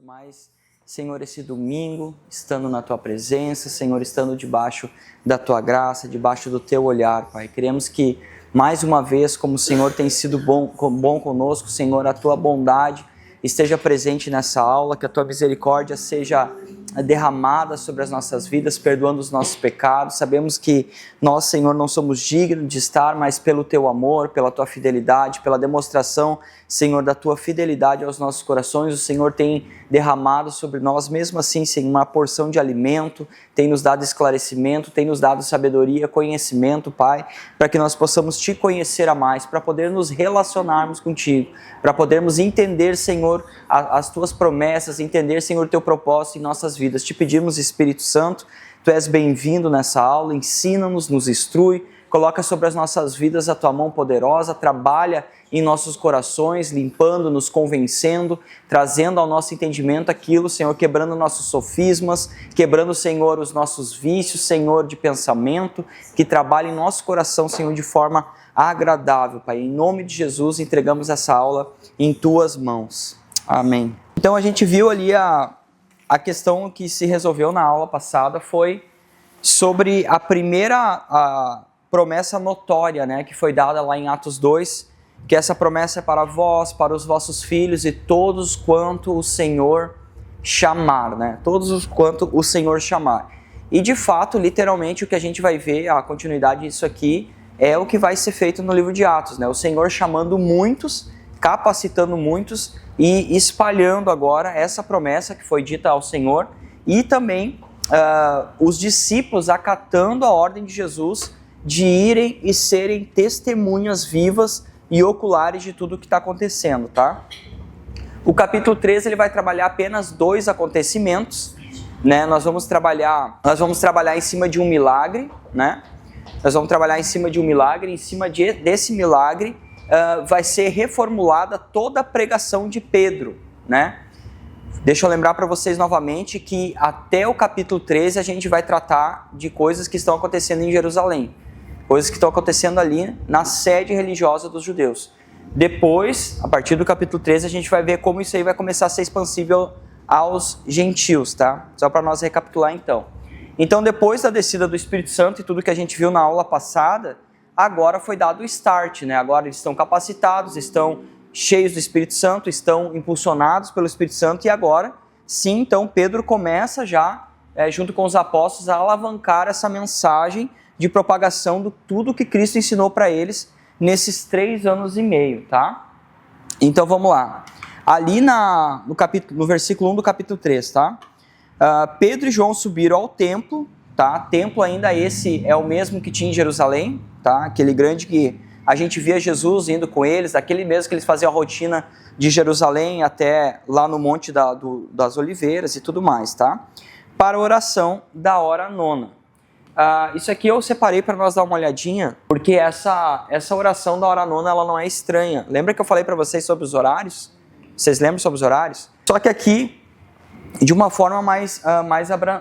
mais, Senhor, esse domingo, estando na Tua presença, Senhor, estando debaixo da Tua graça, debaixo do Teu olhar, Pai. Queremos que, mais uma vez, como o Senhor tem sido bom conosco, Senhor, a Tua bondade esteja presente nessa aula, que a Tua misericórdia seja derramada sobre as nossas vidas, perdoando os nossos pecados. Sabemos que nós, Senhor, não somos dignos de estar, mas pelo Teu amor, pela Tua fidelidade, pela demonstração, Senhor, da Tua fidelidade aos nossos corações, o Senhor tem derramado sobre nós, mesmo assim, Senhor, uma porção de alimento, tem nos dado esclarecimento, tem nos dado sabedoria, conhecimento, Pai, para que nós possamos Te conhecer a mais, para poder nos relacionarmos contigo, para podermos entender, Senhor, as Tuas promessas, entender, Senhor, o Teu propósito em nossas vidas. Te pedimos, Espírito Santo, Tu és bem-vindo nessa aula, ensina-nos, nos instrui, coloca sobre as nossas vidas a Tua mão poderosa, trabalha em nossos corações, limpando, nos convencendo, trazendo ao nosso entendimento aquilo, Senhor, quebrando nossos sofismas, quebrando, Senhor, os nossos vícios, Senhor, de pensamento, que trabalhe em nosso coração, Senhor, de forma agradável, Pai. Em nome de Jesus, entregamos essa aula em Tuas mãos. Amém. Então a gente viu ali a questão que se resolveu na aula passada foi sobre a primeira promessa notória, né, que foi dada lá em Atos 2, que essa promessa é para vós, para os vossos filhos e todos quanto o Senhor chamar, né, todos os quanto o Senhor chamar. E de fato, literalmente, o que a gente vai ver, a continuidade disso aqui, é o que vai ser feito no livro de Atos, né, o Senhor chamando muitos, capacitando muitos e espalhando agora essa promessa que foi dita ao Senhor e também os discípulos acatando a ordem de Jesus de irem e serem testemunhas vivas e oculares de tudo o que está acontecendo, tá? O capítulo 13 ele vai trabalhar apenas 2 acontecimentos, né? Nós vamos trabalhar em cima de um milagre, né? Nós vamos trabalhar em cima de um milagre, em cima desse milagre vai ser reformulada toda a pregação de Pedro, né? Deixa eu lembrar para vocês novamente que até o capítulo 13 a gente vai tratar de coisas que estão acontecendo em Jerusalém, coisas que estão acontecendo ali na sede religiosa dos judeus. Depois, a partir do capítulo 13, a gente vai ver como isso aí vai começar a ser expansível aos gentios, tá? Só para nós recapitular então. Então, depois da descida do Espírito Santo e tudo que a gente viu na aula passada, agora foi dado o start, né? Agora eles estão capacitados, estão cheios do Espírito Santo, estão impulsionados pelo Espírito Santo e agora, sim, então Pedro começa já, junto com os apóstolos, a alavancar essa mensagem de propagação de tudo que Cristo ensinou para eles nesses 3 anos e meio, tá? Então vamos lá. Ali no versículo 1 do capítulo 3, tá? Pedro e João subiram ao templo, tá? Templo ainda esse é o mesmo que tinha em Jerusalém, tá? Aquele grande que a gente via Jesus indo com eles, aquele mesmo que eles faziam a rotina de Jerusalém até lá no Monte das Oliveiras e tudo mais, tá? Para a oração da hora nona. Isso aqui eu separei para nós dar uma olhadinha, porque essa oração da hora nona ela não é estranha. Lembra que eu falei para vocês sobre os horários? Vocês lembram sobre os horários? Só que aqui, de uma forma mais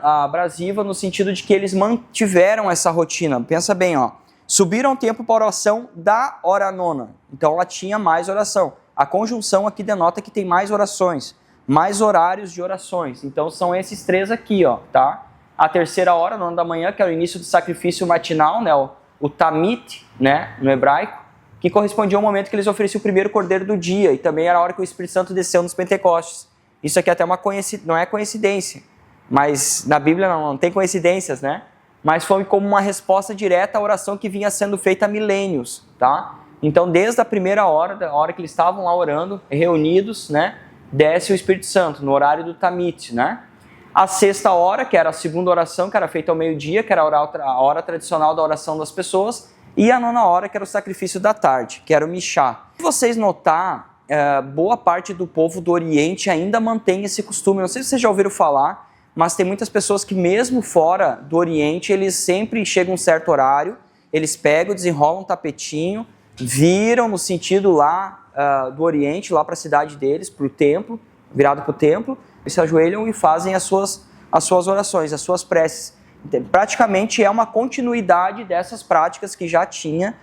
abrasiva, no sentido de que eles mantiveram essa rotina. Pensa bem, ó. Subiram ao templo para a oração da hora nona. Então ela tinha mais oração. A conjunção aqui denota que tem mais orações, mais horários de orações. Então são esses 3 aqui, ó, tá? A terceira hora, 9 da manhã, que é o início do sacrifício matinal, né? O tamit, né? No hebraico, que correspondia ao momento que eles ofereciam o primeiro cordeiro do dia e também era a hora que o Espírito Santo desceu nos Pentecostes. Isso aqui até não é coincidência, mas na Bíblia não tem coincidências, né? Mas foi como uma resposta direta à oração que vinha sendo feita há milênios, tá? Então, desde a primeira hora, da hora que eles estavam lá orando, reunidos, né? Desce o Espírito Santo, no horário do tamit, né? A sexta hora, que era a segunda oração, que era feita ao meio-dia, que era a hora tradicional da oração das pessoas, e a 9ª hora, que era o sacrifício da tarde, que era o Mishá. Se vocês notar, boa parte do povo do Oriente ainda mantém esse costume. Não sei se vocês já ouviram falar, mas tem muitas pessoas que mesmo fora do Oriente, eles sempre chegam a um certo horário, eles pegam, desenrolam um tapetinho, viram no sentido lá do Oriente, lá para a cidade deles, para o templo, virado para o templo, e se ajoelham e fazem as suas orações, as suas preces. Então, praticamente é uma continuidade dessas práticas que já tinha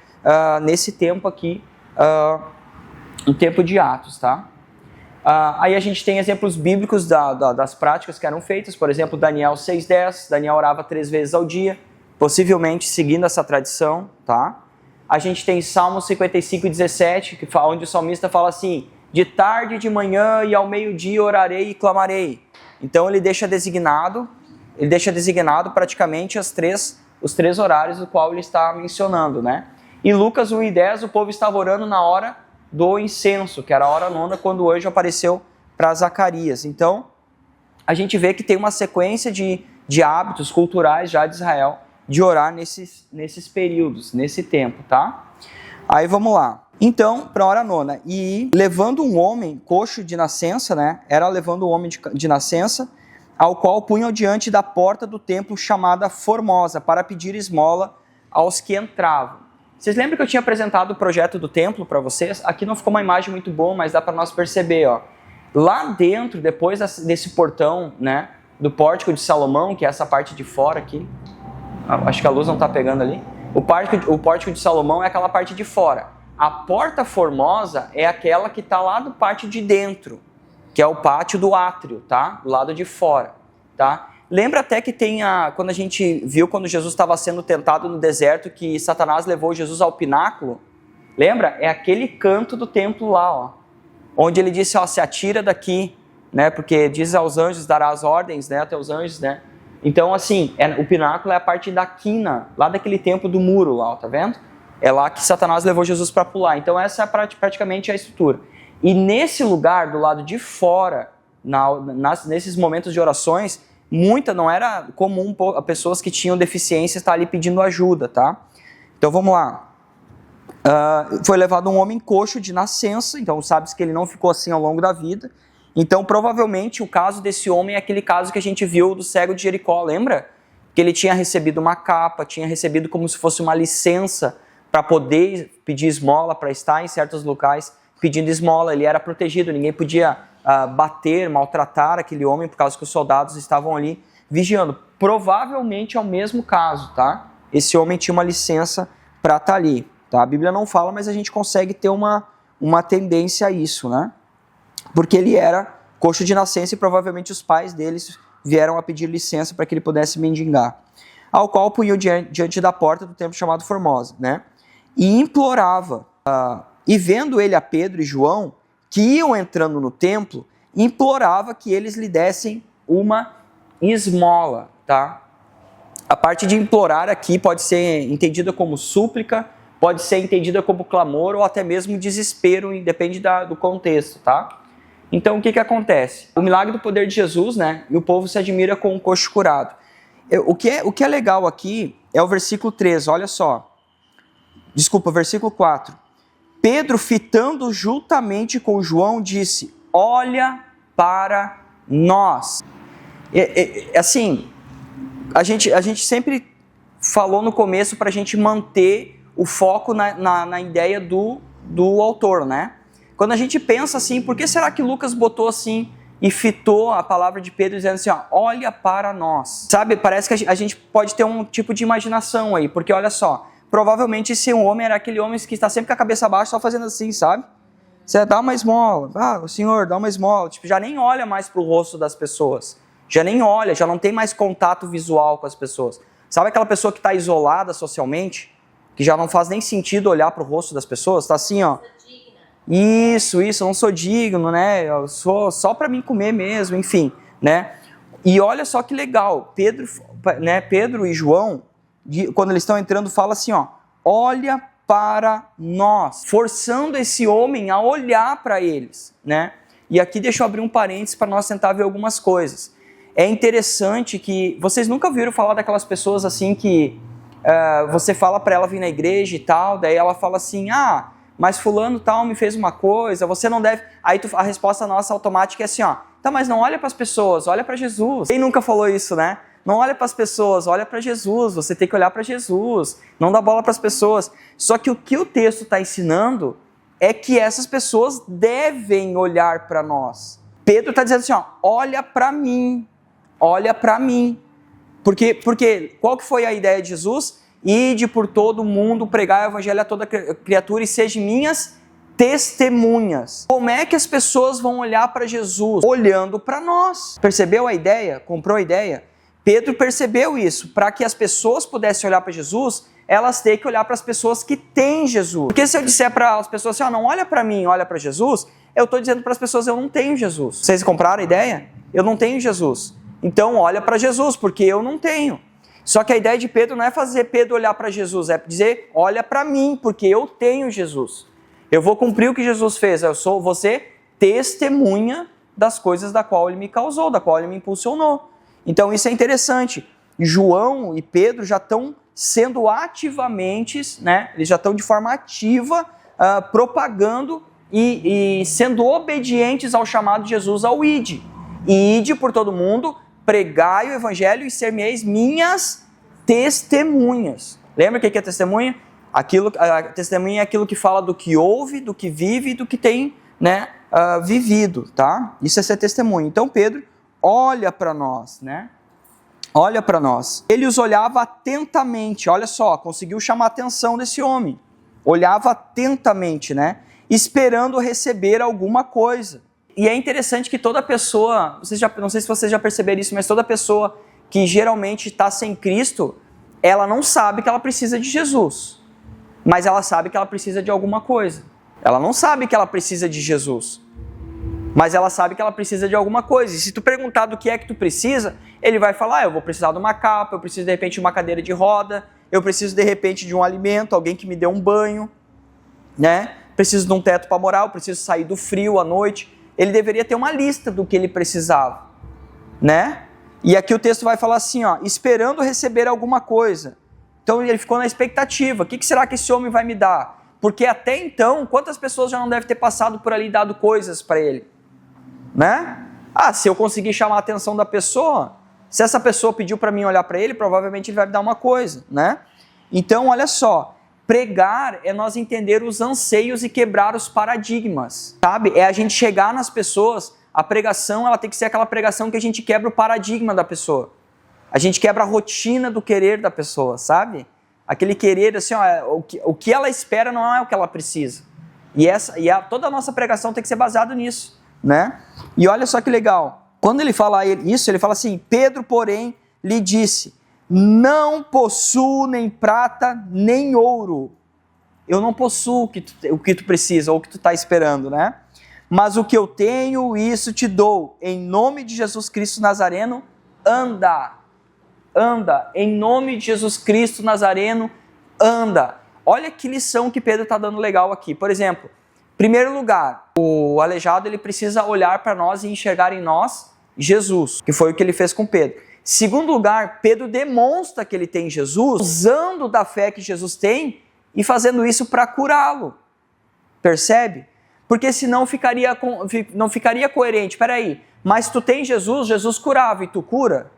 nesse tempo aqui, o tempo de Atos, tá? Aí a gente tem exemplos bíblicos das práticas que eram feitas, por exemplo, Daniel 6:10, Daniel orava 3 vezes ao dia, possivelmente seguindo essa tradição, tá? A gente tem Salmo 55:17, onde o salmista fala assim, de tarde, de manhã e ao meio-dia orarei e clamarei. Então ele deixa designado praticamente os três horários do qual ele está mencionando, né? Em Lucas 1:10, o povo estava orando na hora do incenso, que era a hora nona, quando o anjo apareceu para Zacarias. Então, a gente vê que tem uma sequência de hábitos culturais já de Israel, de orar nesses períodos, nesse tempo, tá? Aí vamos lá. Então, para a hora nona, e levando um homem coxo de nascença, né? Era levando um homem de nascença, ao qual punham diante da porta do templo chamada Formosa, para pedir esmola aos que entravam. Vocês lembram que eu tinha apresentado o projeto do templo para vocês? Aqui não ficou uma imagem muito boa, mas dá para nós perceber, ó. Lá dentro, depois desse portão, né, do pórtico de Salomão, que é essa parte de fora aqui, acho que a luz não está pegando ali. O pórtico de Salomão é aquela parte de fora. A porta formosa é aquela que está lá do pátio de dentro, que é o pátio do átrio, tá? Do lado de fora, tá? Lembra até que tem quando a gente viu quando Jesus estava sendo tentado no deserto, que Satanás levou Jesus ao pináculo? Lembra? É aquele canto do templo lá, ó, onde ele disse, ó, se atira daqui, né? Porque diz aos anjos, dará as ordens, né? Até os anjos, né? Então, assim, o pináculo é a parte da quina, lá daquele templo do muro lá, ó, tá vendo? É lá que Satanás levou Jesus para pular. Então essa é praticamente a estrutura. E nesse lugar, do lado de fora, nesses momentos de orações, não era comum pessoas que tinham deficiência estar ali pedindo ajuda, tá? Então vamos lá. Foi levado um homem coxo de nascença, então sabe-se que ele não ficou assim ao longo da vida. Então provavelmente o caso desse homem é aquele caso que a gente viu do cego de Jericó, lembra? Que ele tinha recebido uma capa, tinha recebido como se fosse uma licença para poder pedir esmola, para estar em certos locais pedindo esmola. Ele era protegido, ninguém podia bater, maltratar aquele homem, por causa que os soldados estavam ali vigiando. Provavelmente é o mesmo caso, tá? Esse homem tinha uma licença para estar ali, tá? A Bíblia não fala, mas a gente consegue ter uma tendência a isso, né? Porque ele era coxo de nascença e provavelmente os pais deles vieram a pedir licença para que ele pudesse mendigar. Ao qual punham diante da porta do templo chamado Formosa, né? E implorava, e vendo ele a Pedro e João, que iam entrando no templo, implorava que eles lhe dessem uma esmola, tá? A parte de implorar aqui pode ser entendida como súplica, pode ser entendida como clamor ou até mesmo desespero, depende do contexto, tá? Então o que acontece? O milagre do poder de Jesus, né? E o povo se admira com o coxo curado. O que é legal aqui é o versículo 3, olha só. Desculpa, versículo 4. Pedro, fitando juntamente com João, disse, olha para nós. Assim, a gente sempre falou no começo para a gente manter o foco na ideia do autor, né? Quando a gente pensa assim, por que será que Lucas botou assim e fitou a palavra de Pedro dizendo assim, ó, olha para nós? Sabe, parece que a gente pode ter um tipo de imaginação aí, porque olha só, provavelmente esse homem era aquele homem que está sempre com a cabeça baixa, só fazendo assim, sabe? Você dá uma esmola, o senhor dá uma esmola, tipo, já nem olha mais para o rosto das pessoas, já nem olha, já não tem mais contato visual com as pessoas. Sabe aquela pessoa que está isolada socialmente, que já não faz nem sentido olhar para o rosto das pessoas, está assim, ó. Isso, eu não sou digno, né? Eu sou só para mim comer mesmo, enfim, né? E olha só que legal, Pedro e João, quando eles estão entrando, fala assim, ó, olha para nós, forçando esse homem a olhar para eles, né? E aqui deixa eu abrir um parênteses para nós tentar ver algumas coisas. É interessante que vocês nunca ouviram falar daquelas pessoas assim que você fala para ela vir na igreja e tal, daí ela fala assim, mas fulano tal me fez uma coisa, você não deve... Aí a resposta nossa automática é assim, ó, tá, mas não olha para as pessoas, olha para Jesus. Quem nunca falou isso, né? Não olha para as pessoas, olha para Jesus, você tem que olhar para Jesus, não dá bola para as pessoas. Só que o texto está ensinando é que essas pessoas devem olhar para nós. Pedro está dizendo assim, ó, olha para mim, olha para mim. Porque qual que foi a ideia de Jesus? Ide por todo o mundo, pregar o evangelho a toda criatura e sejam minhas testemunhas. Como é que as pessoas vão olhar para Jesus? Olhando para nós. Percebeu a ideia? Comprou a ideia? Pedro percebeu isso. Para que as pessoas pudessem olhar para Jesus, elas têm que olhar para as pessoas que têm Jesus. Porque se eu disser para as pessoas assim, não olha para mim, olha para Jesus, eu estou dizendo para as pessoas, eu não tenho Jesus. Vocês compraram a ideia? Eu não tenho Jesus. Então olha para Jesus, porque eu não tenho. Só que a ideia de Pedro não é fazer Pedro olhar para Jesus, é dizer, olha para mim, porque eu tenho Jesus. Eu vou cumprir o que Jesus fez, vou ser testemunha das coisas da qual ele me causou, da qual ele me impulsionou. Então isso é interessante. João e Pedro já estão sendo ativamente, né? Eles já estão de forma ativa propagando e sendo obedientes ao chamado de Jesus ao ide. Ide por todo mundo, pregai o evangelho e ser-me-eis minhas testemunhas. Lembra o que é testemunha? A testemunha é aquilo que fala do que ouve, do que vive e do que tem, né, vivido, tá? Isso é ser testemunha. Então Pedro olha para nós, né? Olha para nós. Ele os olhava atentamente, olha só, conseguiu chamar a atenção desse homem. Olhava atentamente, né? Esperando receber alguma coisa. E é interessante que toda pessoa, não sei se vocês já perceberam isso, mas toda pessoa que geralmente está sem Cristo, ela não sabe que ela precisa de Jesus. Mas ela sabe que ela precisa de alguma coisa. Ela não sabe que ela precisa de Jesus. Mas ela sabe que ela precisa de alguma coisa. E se tu perguntar do que é que tu precisa, ele vai falar, eu vou precisar de uma capa, eu preciso de repente de uma cadeira de roda, eu preciso de repente de um alimento, alguém que me dê um banho, né? Preciso de um teto para morar, eu preciso sair do frio à noite. Ele deveria ter uma lista do que ele precisava, né? E aqui o texto vai falar assim, ó, esperando receber alguma coisa. Então ele ficou na expectativa, o que será que esse homem vai me dar? Porque até então, quantas pessoas já não devem ter passado por ali e dado coisas para ele? Né? Se eu conseguir chamar a atenção da pessoa, se essa pessoa pediu para mim olhar para ele, provavelmente ele vai me dar uma coisa, né? Então, olha só, pregar é nós entender os anseios e quebrar os paradigmas, sabe? É a gente chegar nas pessoas, a pregação ela tem que ser aquela pregação que a gente quebra o paradigma da pessoa. A gente quebra a rotina do querer da pessoa, sabe? Aquele querer, assim, ó, o que ela espera não é o que ela precisa. Toda a nossa pregação tem que ser baseada nisso, né? E olha só que legal. Quando ele fala isso, ele fala assim, Pedro, porém, lhe disse, não possuo nem prata, nem ouro. Eu não possuo o que tu precisa, ou o que tu está esperando, né? Mas o que eu tenho, isso te dou. Em nome de Jesus Cristo Nazareno, anda. Anda, em nome de Jesus Cristo Nazareno, anda. Olha que lição que Pedro está dando legal aqui. Por exemplo, primeiro lugar, o aleijado ele precisa olhar para nós e enxergar em nós Jesus, que foi o que ele fez com Pedro. Segundo lugar, Pedro demonstra que ele tem Jesus, usando da fé que Jesus tem e fazendo isso para curá-lo. Percebe? Porque senão não ficaria coerente. Peraí, mas tu tem Jesus, Jesus curava e tu cura?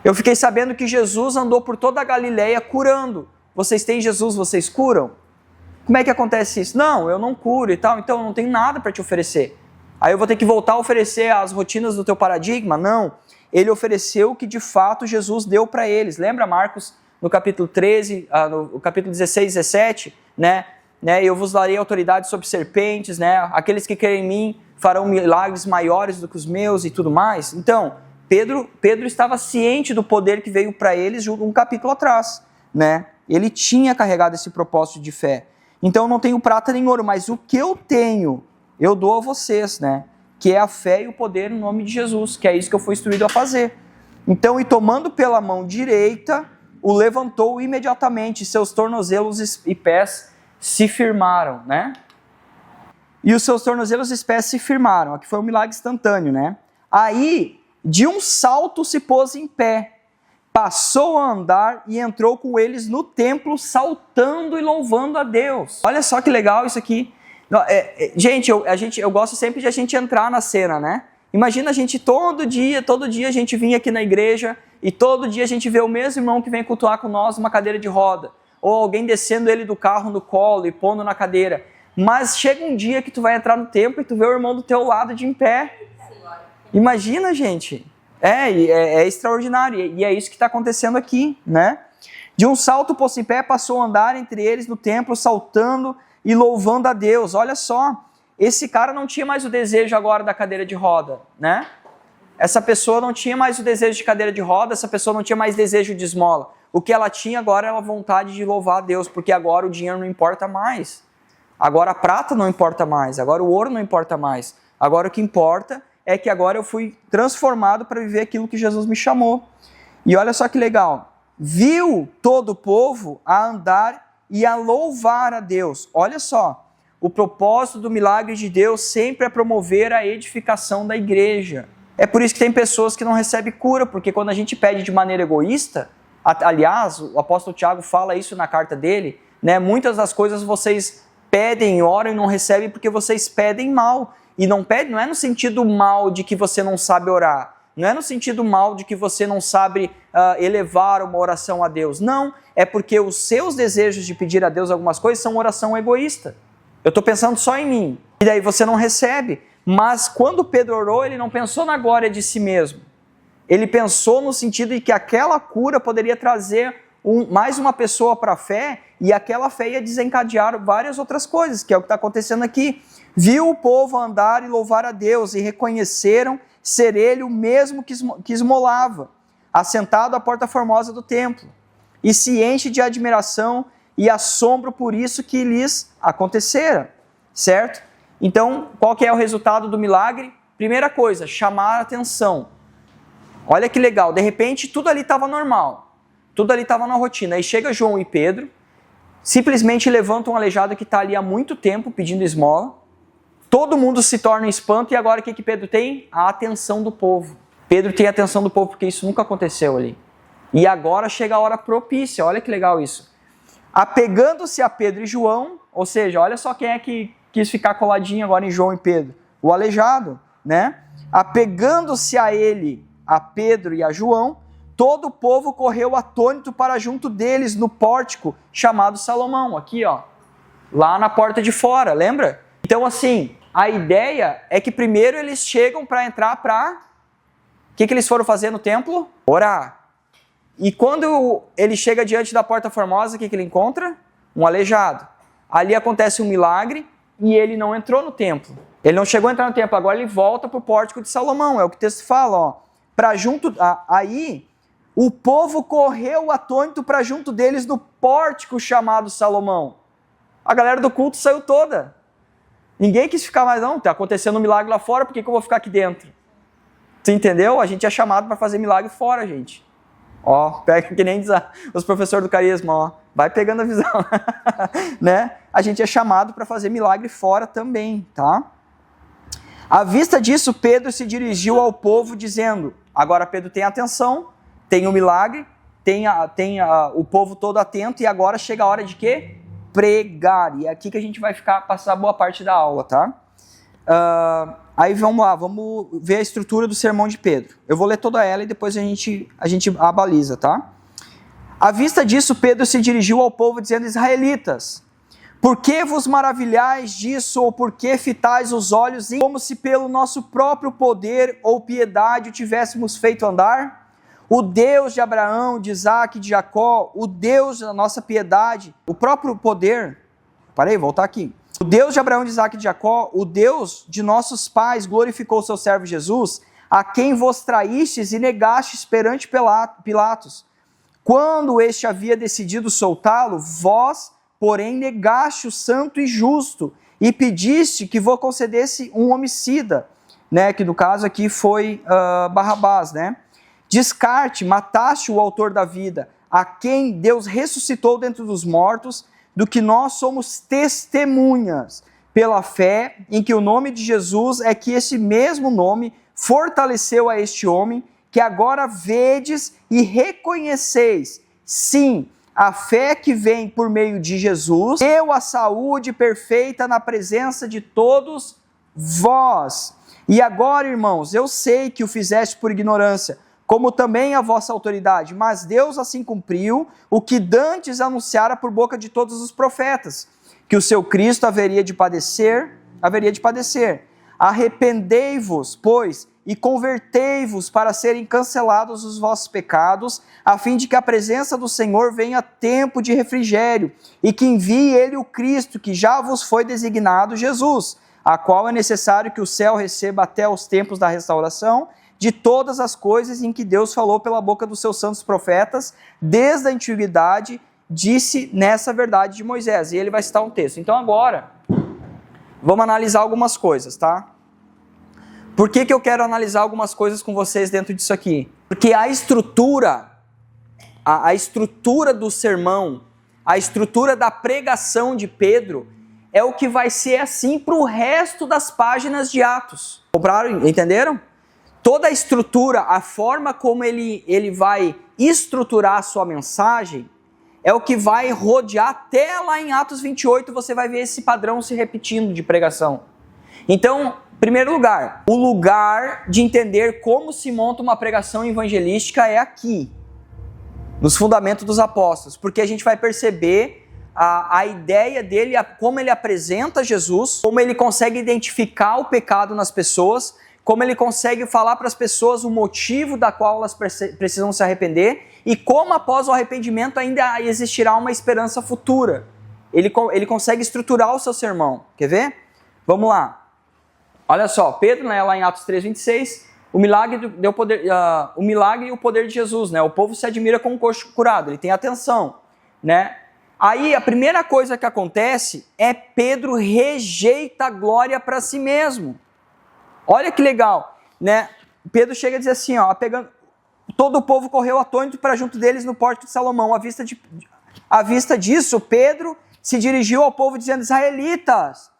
Eu fiquei sabendo que Jesus andou por toda a Galileia curando. Vocês têm Jesus, vocês curam? Como é que acontece isso? Não, eu não curo e tal, então eu não tenho nada para te oferecer. Aí eu vou ter que voltar a oferecer as rotinas do teu paradigma? Não. Ele ofereceu o que de fato Jesus deu para eles. Lembra Marcos no capítulo 13, no capítulo 16, 17, né? Eu vos darei autoridade sobre serpentes, né? Aqueles que creem em mim farão milagres maiores do que os meus e tudo mais. Então, Pedro estava ciente do poder que veio para eles um capítulo atrás, né? Ele tinha carregado esse propósito de fé. Então, eu não tenho prata nem ouro, mas o que eu tenho, eu dou a vocês, né? Que é a fé e o poder no nome de Jesus, que é isso que eu fui instruído a fazer. Então, e tomando pela mão direita, o levantou imediatamente, seus tornozelos e pés se firmaram, né? E os seus tornozelos e pés se firmaram. Aqui foi um milagre instantâneo, né? Aí, de um salto se pôs em pé, passou a andar e entrou com eles no templo, saltando e louvando a Deus. Olha só que legal isso aqui. Gente, eu gosto sempre de a gente entrar na cena, né? Imagina a gente todo dia a gente vinha aqui na igreja e todo dia a gente vê o mesmo irmão que vem cultuar com nós numa cadeira de roda, ou alguém descendo ele do carro no colo e pondo na cadeira. Mas chega um dia que tu vai entrar no templo e tu vê o irmão do teu lado de em pé. Imagina, gente. É extraordinário. E é isso que está acontecendo aqui, né? De um salto pôs-se em pé, passou a andar entre eles no templo, saltando e louvando a Deus. Olha só, esse cara não tinha mais o desejo agora da cadeira de roda, né? Essa pessoa não tinha mais o desejo de cadeira de roda, essa pessoa não tinha mais desejo de esmola. O que ela tinha agora era a vontade de louvar a Deus, porque agora o dinheiro não importa mais. Agora a prata não importa mais, agora o ouro não importa mais. Agora o que importa é que agora eu fui transformado para viver aquilo que Jesus me chamou. E olha só que legal, viu todo o povo a andar e a louvar a Deus. Olha só, o propósito do milagre de Deus sempre é promover a edificação da igreja. É por isso que tem pessoas que não recebem cura, porque quando a gente pede de maneira egoísta, aliás, o apóstolo Tiago fala isso na carta dele, né? Muitas das coisas vocês pedem, oram e não recebem porque vocês pedem mal. E não pede, não é no sentido mal de que você não sabe orar, não é no sentido mal de que você não sabe elevar uma oração a Deus. Não, é porque os seus desejos de pedir a Deus algumas coisas são oração egoísta. Eu estou pensando só em mim, e daí você não recebe. Mas quando Pedro orou, ele não pensou na glória de si mesmo. Ele pensou no sentido de que aquela cura poderia trazer mais uma pessoa para a fé, e aquela fé ia desencadear várias outras coisas, que é o que está acontecendo aqui. Viu o povo andar e louvar a Deus, e reconheceram ser ele o mesmo que esmolava, assentado à porta formosa do templo, e se enche de admiração e assombro por isso que lhes acontecera, certo? Então, qual que é o resultado do milagre? Primeira coisa, chamar a atenção. Olha que legal, de repente tudo ali estava normal, tudo ali estava na rotina. Aí chega João e Pedro, simplesmente levantam um aleijado que está ali há muito tempo pedindo esmola, todo mundo se torna em espanto, e agora o que Pedro tem? A atenção do povo. Pedro tem a atenção do povo porque isso nunca aconteceu ali. E agora chega a hora propícia, olha que legal isso. Apegando-se a Pedro e João, ou seja, olha só quem é que quis ficar coladinho agora em João e Pedro, o aleijado, né? Apegando-se a ele, a Pedro e a João, todo o povo correu atônito para junto deles no pórtico chamado Salomão, aqui ó, lá na porta de fora, lembra? Então assim, a ideia é que primeiro eles chegam para entrar para... O que eles foram fazer no templo? Orar. E quando ele chega diante da porta formosa, o que ele encontra? Um aleijado. Ali acontece um milagre, e ele não entrou no templo. Ele não chegou a entrar no templo, agora ele volta para o pórtico de Salomão, é o que o texto fala, ó. Aí, o povo correu atônito para junto deles no pórtico chamado Salomão. A galera do culto saiu toda. Ninguém quis ficar mais, não, está acontecendo um milagre lá fora, por que eu vou ficar aqui dentro? Você entendeu? A gente é chamado para fazer milagre fora, gente. Ó, pega que nem diz os professores do carisma, ó, vai pegando a visão, né? A gente é chamado para fazer milagre fora também, tá? À vista disso, Pedro se dirigiu ao povo dizendo, agora Pedro tem atenção, tem o milagre, tem o povo todo atento, e agora chega a hora de quê? Pregar, e é aqui que a gente vai passar boa parte da aula, tá? Aí vamos lá, vamos ver a estrutura do sermão de Pedro. Eu vou ler toda ela e depois a gente abaliza, tá? À vista disso, Pedro se dirigiu ao povo dizendo, israelitas, por que vos maravilhais disso, ou por que fitais os olhos como se pelo nosso próprio poder ou piedade o tivéssemos feito andar? O Deus de Abraão, de Isaac e de Jacó, o Deus da nossa piedade, o próprio poder, voltar aqui. O Deus de Abraão, de Isaac e de Jacó, o Deus de nossos pais, glorificou o seu servo Jesus, a quem vos traístes e negastes perante Pilatos. Quando este havia decidido soltá-lo, vós, porém, negaste o santo e justo, e pediste que vos concedesse um homicida, né? Que no caso aqui foi Barrabás, né? Descarte, mataste o autor da vida, a quem Deus ressuscitou dentre os mortos, do que nós somos testemunhas, pela fé em que o nome de Jesus é que esse mesmo nome fortaleceu a este homem, que agora vedes e reconheceis, sim, a fé que vem por meio de Jesus, deu a saúde perfeita na presença de todos vós. E agora, irmãos, eu sei que o fizeste por ignorância, como também a vossa autoridade, mas Deus assim cumpriu o que dantes anunciara por boca de todos os profetas, que o seu Cristo haveria de padecer. Arrependei-vos, pois, e convertei-vos para serem cancelados os vossos pecados, a fim de que a presença do Senhor venha a tempo de refrigério, e que envie ele o Cristo, que já vos foi designado, Jesus, a qual é necessário que o céu receba até os tempos da restauração de todas as coisas em que Deus falou pela boca dos seus santos profetas, desde a antiguidade, disse nessa verdade de Moisés. E ele vai citar um texto. Então agora, vamos analisar algumas coisas, tá? Por que eu quero analisar algumas coisas com vocês dentro disso aqui? Porque a estrutura do sermão, a estrutura da pregação de Pedro, é o que vai ser assim para o resto das páginas de Atos. Compraram? Entenderam? Toda a estrutura, a forma como ele vai estruturar a sua mensagem, é o que vai rodear até lá em Atos 28, você vai ver esse padrão se repetindo de pregação. Então, em primeiro lugar, o lugar de entender como se monta uma pregação evangelística é aqui, nos fundamentos dos apóstolos, porque a gente vai perceber a ideia dele, como ele apresenta Jesus, como ele consegue identificar o pecado nas pessoas, como ele consegue falar para as pessoas o motivo da qual elas precisam se arrepender e como após o arrependimento ainda existirá uma esperança futura. Ele consegue estruturar o seu sermão. Quer ver? Vamos lá. Olha só, Pedro, né, lá em Atos 3:26, o milagre e o poder de Jesus, né? O povo se admira com o coxo curado, ele tem atenção, né? Aí a primeira coisa que acontece é Pedro rejeita a glória para si mesmo. Olha que legal, né? Pedro chega a dizer assim, ó, todo o povo correu atônito para junto deles no pórtico de Salomão. À vista disso, Pedro se dirigiu ao povo dizendo: israelitas,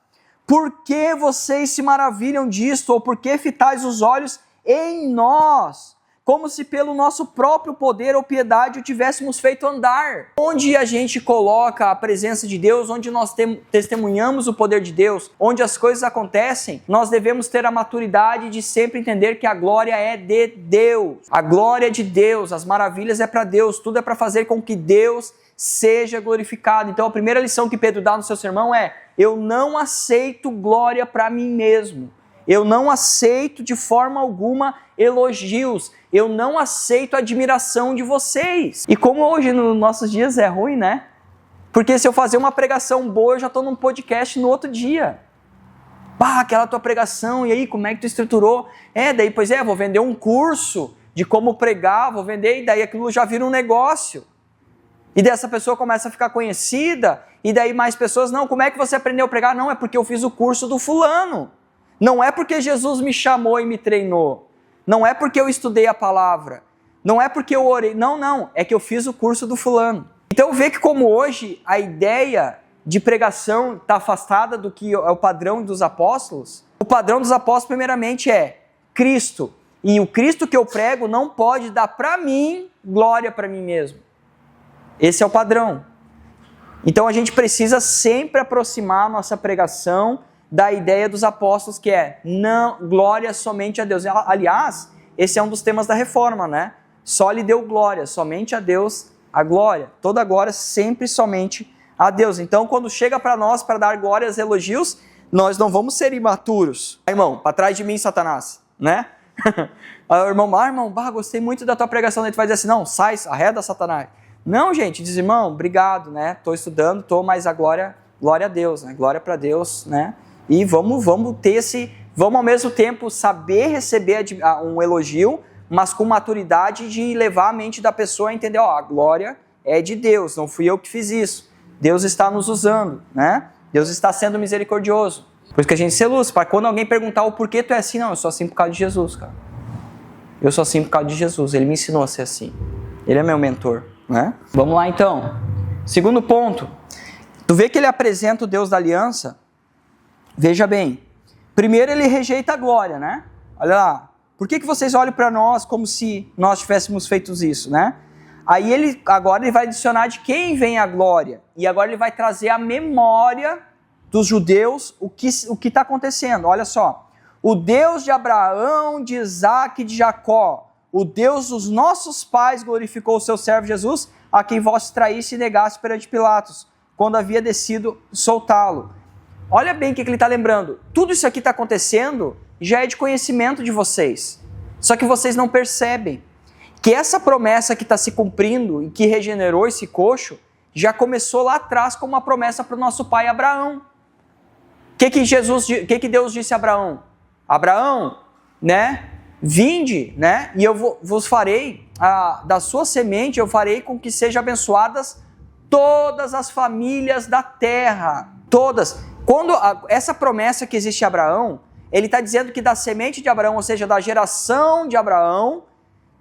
por que vocês se maravilham disto? Ou por que fitais os olhos em nós? Como se pelo nosso próprio poder ou piedade o tivéssemos feito andar. Onde a gente coloca a presença de Deus, onde nós testemunhamos o poder de Deus, onde as coisas acontecem, nós devemos ter a maturidade de sempre entender que a glória é de Deus. A glória é de Deus, as maravilhas é para Deus, tudo é para fazer com que Deus seja glorificado. Então a primeira lição que Pedro dá no seu sermão é: eu não aceito glória para mim mesmo. Eu não aceito de forma alguma elogios. Eu não aceito a admiração de vocês. E como hoje nos nossos dias é ruim, né? Porque se eu fazer uma pregação boa, eu já estou num podcast no outro dia. Pá, aquela tua pregação, e aí, como é que tu estruturou? Vou vender um curso de como pregar, vou vender, e daí aquilo já vira um negócio. E daí essa pessoa começa a ficar conhecida, e daí mais pessoas, não, como é que você aprendeu a pregar? Não, é porque eu fiz o curso do fulano. Não é porque Jesus me chamou e me treinou. Não é porque eu estudei a palavra. Não é porque eu orei. Não. É que eu fiz o curso do fulano. Então vê que como hoje a ideia de pregação está afastada do que é o padrão dos apóstolos. O padrão dos apóstolos primeiramente é Cristo. E o Cristo que eu prego não pode dar para mim glória para mim mesmo. Esse é o padrão. Então a gente precisa sempre aproximar a nossa pregação da ideia dos apóstolos, que é não, glória somente a Deus. Aliás, esse é um dos temas da reforma, né? Só lhe deu glória, somente a Deus a glória. Toda glória sempre somente a Deus. Então, quando chega para nós para dar glórias e elogios, nós não vamos ser imaturos. Irmão, para trás de mim, Satanás, né? Aí o irmão, gostei muito da tua pregação. Ele vai dizer assim, não, sai, arreda, Satanás. Não, gente, diz, irmão, obrigado, né? Estou estudando, mas a glória a Deus, né? Glória para Deus, né? E vamos ao mesmo tempo saber receber um elogio, mas com maturidade de levar a mente da pessoa a entender, a glória é de Deus, não fui eu que fiz isso. Deus está nos usando, né? Deus está sendo misericordioso. Por isso que a gente se luz, para quando alguém perguntar o porquê tu é assim, não, eu sou assim por causa de Jesus, cara. Eu sou assim por causa de Jesus, ele me ensinou a ser assim. Ele é meu mentor, né? Vamos lá então. Segundo ponto, tu vê que ele apresenta o Deus da aliança. Veja bem, primeiro ele rejeita a glória, né? Olha lá, por que vocês olham para nós como se nós tivéssemos feito isso, né? Aí agora ele vai adicionar de quem vem a glória. E agora ele vai trazer a memória dos judeus o que está acontecendo. Olha só, o Deus de Abraão, de Isaac e de Jacó, o Deus dos nossos pais glorificou o seu servo Jesus, a quem vós traísse e negasse perante Pilatos, quando havia descido soltá-lo. Olha bem o que ele está lembrando. Tudo isso aqui está acontecendo já é de conhecimento de vocês. Só que vocês não percebem que essa promessa que está se cumprindo e que regenerou esse coxo, já começou lá atrás como uma promessa para o nosso pai Abraão. O que Deus disse a Abraão? Abraão, né? Vinde, né? E eu vos farei, da sua semente, eu farei com que sejam abençoadas todas as famílias da terra. Todas. Quando essa promessa que existe em Abraão, ele está dizendo que da semente de Abraão, ou seja, da geração de Abraão,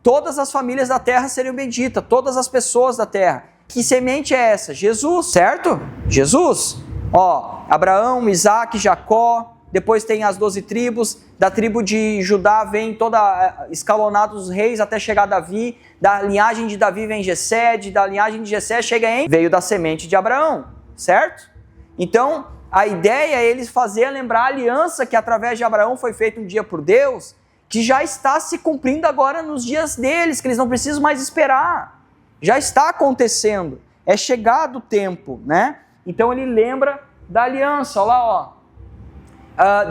todas as famílias da terra seriam benditas, todas as pessoas da terra. Que semente é essa? Jesus, certo? Jesus. Ó, Abraão, Isaac, Jacó, depois tem as 12 tribos, da tribo de Judá vem toda escalonados os reis até chegar a Davi, da linhagem de Davi vem Jessé, da linhagem de Jessé veio da semente de Abraão, certo? Então, a ideia é eles fazerem lembrar a aliança que através de Abraão foi feita um dia por Deus, que já está se cumprindo agora nos dias deles, que eles não precisam mais esperar. Já está acontecendo. É chegado o tempo, né? Então ele lembra da aliança. Olha lá, ó.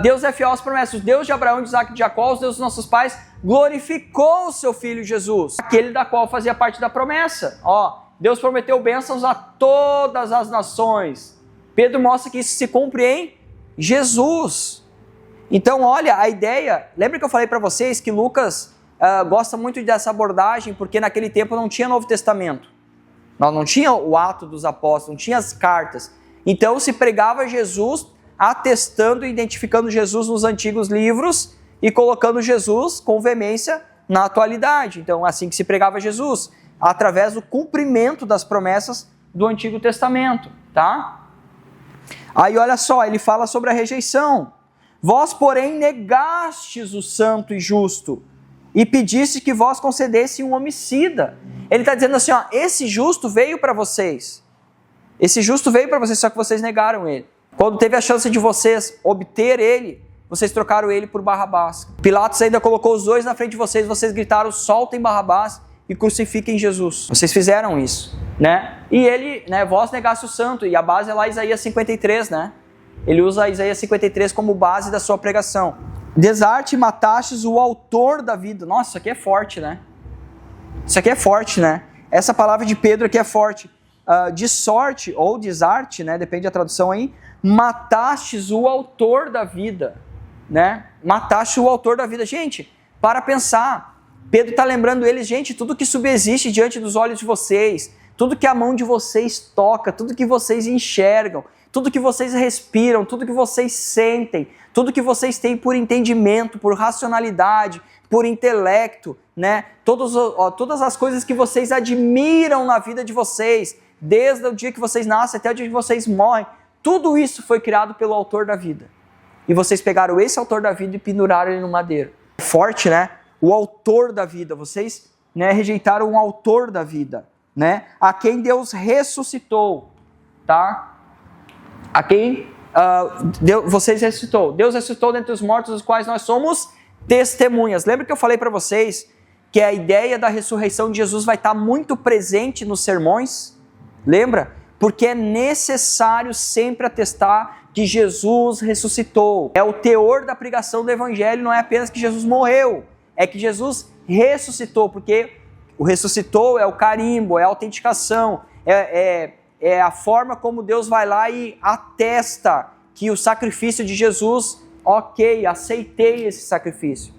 Deus é fiel às promessas. O Deus de Abraão, de Isaac e de Jacó, os Deus dos nossos pais, glorificou o seu filho Jesus, aquele da qual fazia parte da promessa. Ó, Deus prometeu bênçãos a todas as nações. Pedro mostra que isso se cumpre em Jesus. Então, olha, a ideia... Lembra que eu falei para vocês que Lucas gosta muito dessa abordagem, porque naquele tempo não tinha Novo Testamento. Não tinha o ato dos apóstolos, não tinha as cartas. Então, se pregava Jesus, atestando e identificando Jesus nos antigos livros e colocando Jesus com veemência na atualidade. Então, assim que se pregava Jesus, através do cumprimento das promessas do Antigo Testamento, tá? Aí, olha só, ele fala sobre a rejeição. Vós, porém, negastes o santo e justo, e pediste que vós concedesse um homicida. Ele está dizendo assim, ó, esse justo veio para vocês. Esse justo veio para vocês, só que vocês negaram ele. Quando teve a chance de vocês obter ele, vocês trocaram ele por Barrabás. Pilatos ainda colocou os dois na frente de vocês, vocês gritaram, soltem Barrabás e crucifiquem Jesus. Vocês fizeram isso, né? E ele, né, vós negaste o santo, e a base é lá Isaías 53, né? Ele usa Isaías 53 como base da sua pregação. Desarte e matastes o autor da vida. Nossa, isso aqui é forte, né? Isso aqui é forte, né? Essa palavra de Pedro aqui é forte. De sorte, ou desarte, né? Depende da tradução aí. Matastes o autor da vida, né? Mataste o autor da vida. Gente, para pensar. Pedro está lembrando eles, gente, tudo que subsiste diante dos olhos de vocês, tudo que a mão de vocês toca, tudo que vocês enxergam, tudo que vocês respiram, tudo que vocês sentem, tudo que vocês têm por entendimento, por racionalidade, por intelecto, né? Todas as coisas que vocês admiram na vida de vocês, desde o dia que vocês nascem até o dia que vocês morrem, tudo isso foi criado pelo autor da vida. E vocês pegaram esse autor da vida e penduraram ele no madeiro. Forte, né? O autor da vida. Vocês, né, rejeitaram o autor da vida, né? A quem Deus ressuscitou, tá? A quem vocês ressuscitou. Deus ressuscitou dentre os mortos, dos quais nós somos testemunhas. Lembra que eu falei para vocês que a ideia da ressurreição de Jesus vai estar muito presente nos sermões? Lembra? Porque é necessário sempre atestar que Jesus ressuscitou. É o teor da pregação do Evangelho, não é apenas que Jesus morreu, é que Jesus ressuscitou, porque o ressuscitou é o carimbo, é a autenticação, é a forma como Deus vai lá e atesta que o sacrifício de Jesus, ok, aceitei esse sacrifício.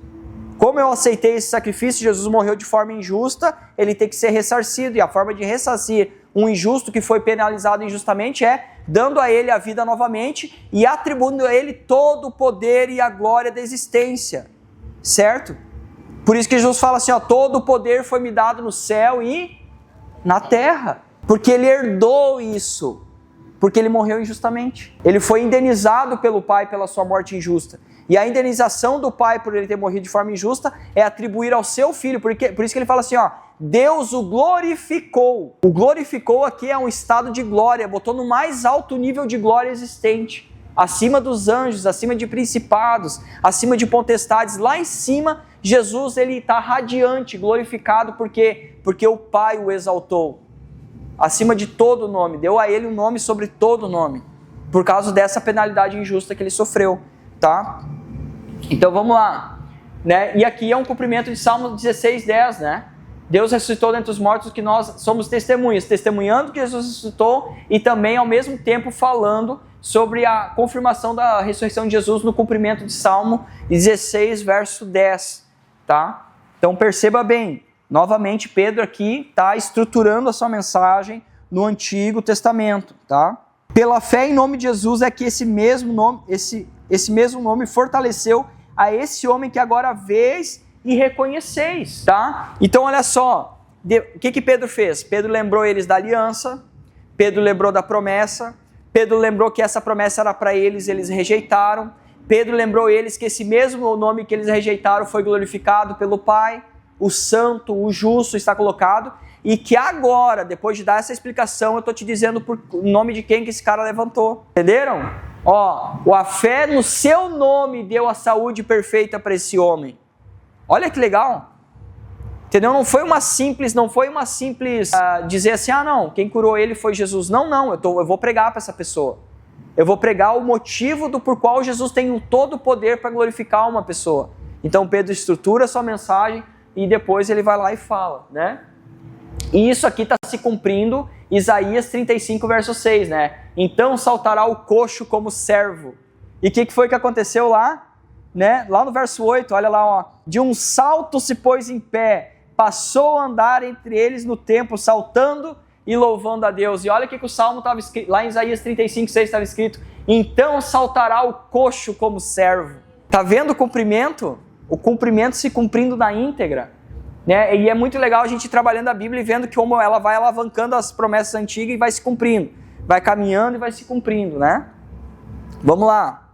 Como eu aceitei esse sacrifício, Jesus morreu de forma injusta, ele tem que ser ressarcido, e a forma de ressarcir um injusto que foi penalizado injustamente é dando a ele a vida novamente e atribuindo a ele todo o poder e a glória da existência, certo? Por isso que Jesus fala assim, ó, todo o poder foi me dado no céu e na terra, porque ele herdou isso, porque ele morreu injustamente. Ele foi indenizado pelo Pai pela sua morte injusta. E a indenização do Pai por ele ter morrido de forma injusta é atribuir ao seu Filho. Por isso que ele fala assim, ó, Deus o glorificou. O glorificou aqui é um estado de glória, botou no mais alto nível de glória existente. Acima dos anjos, acima de principados, acima de potestades. Lá em cima, Jesus ele está radiante, glorificado, porque o Pai o exaltou. Acima de todo nome, deu a ele um nome sobre todo nome, por causa dessa penalidade injusta que ele sofreu, tá? Então vamos lá. né? E aqui é um cumprimento de Salmo 16:10, né? Deus ressuscitou dentre os mortos, que nós somos testemunhas, testemunhando que Jesus ressuscitou e também ao mesmo tempo falando sobre a confirmação da ressurreição de Jesus no cumprimento de Salmo 16, verso 10, tá? Então perceba bem, novamente Pedro aqui está estruturando a sua mensagem no Antigo Testamento, tá? Pela fé em nome de Jesus é que esse mesmo nome fortaleceu a esse homem que agora vês e reconheceis, tá? Então olha só, o que Pedro fez? Pedro lembrou eles da aliança, Pedro lembrou da promessa, Pedro lembrou que essa promessa era para eles, eles rejeitaram, Pedro lembrou eles que esse mesmo nome que eles rejeitaram foi glorificado pelo Pai, o santo, o justo está colocado, e que agora, depois de dar essa explicação, eu estou te dizendo por nome de quem que esse cara levantou, entenderam? Ó, a fé no seu nome deu a saúde perfeita para esse homem. Olha que legal, entendeu? Não foi uma simples dizer assim, não, quem curou ele foi Jesus. Não, eu vou pregar para essa pessoa. Eu vou pregar o motivo por qual Jesus tem todo o poder para glorificar uma pessoa. Então Pedro estrutura a sua mensagem e depois ele vai lá e fala, né? E isso aqui está se cumprindo, Isaías 35, verso 6, né? Então saltará o coxo como servo. E o que foi que aconteceu lá? Né? Lá no verso 8, olha lá, ó. De um salto se pôs em pé, passou a andar entre eles no templo, saltando e louvando a Deus. E olha o que o Salmo estava escrito, lá em Isaías 35, 6 estava escrito, então saltará o coxo como servo. Está vendo o cumprimento? O cumprimento se cumprindo na íntegra. Né? E é muito legal a gente ir trabalhando a Bíblia e vendo que como ela vai alavancando as promessas antigas e vai se cumprindo. Vai caminhando e vai se cumprindo, né? Vamos lá.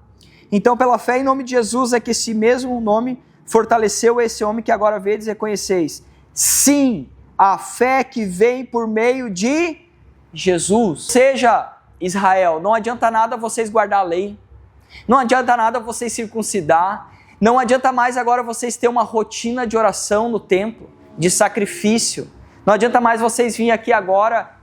Então, pela fé em nome de Jesus é que esse mesmo nome fortaleceu esse homem que agora vedes e reconheceis. Sim, a fé que vem por meio de Jesus. Seja, Israel, não adianta nada vocês guardar a lei, não adianta nada vocês circuncidar, não adianta mais agora vocês ter uma rotina de oração no templo, de sacrifício, não adianta mais vocês virem aqui agora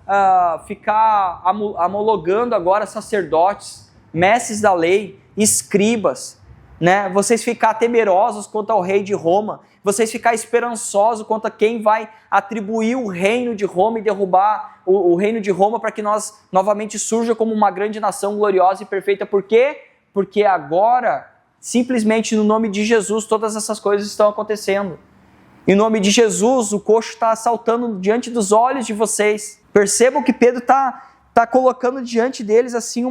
ficar homologando agora sacerdotes, mestres da lei, escribas, né? Vocês ficar temerosos quanto ao rei de Roma, vocês ficar esperançosos quanto a quem vai atribuir o reino de Roma e derrubar o reino de Roma para que nós novamente surja como uma grande nação gloriosa e perfeita. Por quê? Porque agora, simplesmente no nome de Jesus, todas essas coisas estão acontecendo. Em nome de Jesus, o coxo está saltando diante dos olhos de vocês. Percebam que Pedro está colocando diante deles assim